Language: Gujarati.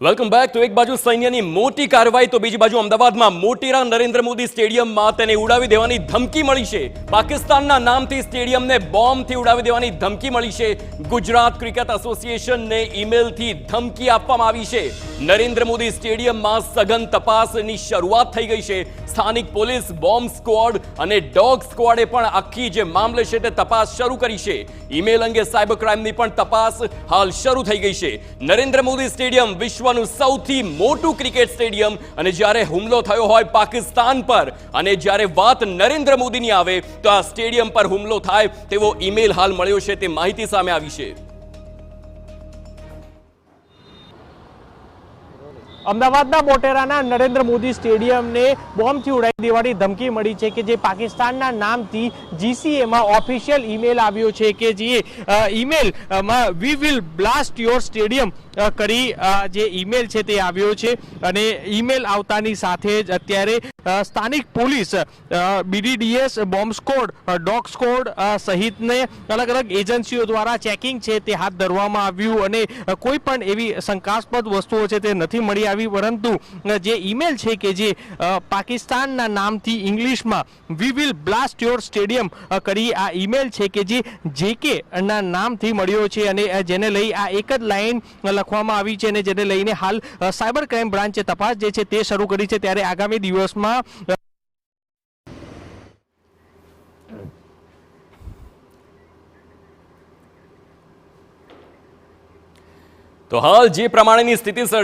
Welcome back. તો એક બાજુ સૈન્યની મોટી કાર્યવાહી તો બીજી બાજુ અમદાવાદમાં મોટેરા નરેન્દ્ર મોદી સ્ટેડિયમમાં તેને ઉડાવી દેવાની ધમકી મળી છે. પાકિસ્તાનના નામથી સ્ટેડિયમને બોમ્બથી ઉડાવી દેવાની ધમકી મળી છે. ગુજરાત ક્રિકેટ એસોસિએશનને ઈમેલથી ધમકી આપવામાં આવી છે. નરેન્દ્ર મોદી સ્ટેડિયમમાં સઘન તપાસની શરૂઆત થઈ ગઈ છે. સ્થાનિક પોલીસ, બોમ્બ સ્ક્વોડ અને ડોગ સ્ક્વોડે પણ આખી જે મામલે છે તે તપાસ શરૂ કરી છે. ઈમેલ અંગે સાયબર ક્રાઇમની પણ તપાસ હાલ શરૂ થઈ ગઈ છે. નરેન્દ્ર મોદી સ્ટેડિયમ વિશ્વનું સૌથી મોટું ક્રિકેટ સ્ટેડિયમ, અને જ્યારે હુમલો થયો હોય પાકિસ્તાન પર અને જ્યારે વાત નરેન્દ્ર મોદીની આવે તો આ સ્ટેડિયમ પર હુમલો થાય તેવો ઈમેલ હાલ મળ્યો છે, તે માહિતી સામે આવી છે. અમદાવાદના મોટેરાના નરેન્દ્ર મોદી સ્ટેડિયમને બોમ્બથી ઉડાવી દેવાની ધમકી મળી છે કે જે પાકિસ્તાનના નામથી જીસીએમાં ઓફિશિયલ ઈમેલ આવ્યો છે કે જે ઈમેલમાં we will blast your stadium કરી જે ઈમેલ છે તે આવ્યો છે. અને ઈમેલ આવતાની સાથે જ અત્યારે સ્થાનિક police, BDDS, bomb squad, dog squad સહિતને અલગ અલગ એજન્સીઓ દ્વારા ચેકિંગ છે તે હાથ ધરવામાં આવ્યું અને કોઈ પણ એવી શંકાસ્પદ વસ્તુઓ છે તે નથી મળી આવી. પરંતુ જે ઈમેલ છે કે જે પાકિસ્તાનના નામથી ઇંગ્લિશમાં વી વિલ બ્લાસ્ટ યોર સ્ટેડિયમ કરી આ ઈમેલ છે કે જે જેકે ના નામથી મળ્યો છે અને જેને લઈ આ એક જ લાઈન લખવામાં આવી છે અને જેને લઈને હાલ સાયબર ક્રાઇમ બ્રાન્ચે તપાસ જે છે તે શરૂ કરી છે. ત્યારે આગામી દિવસમાં તો હાલ જે પ્રમાણેની સ્થિતિ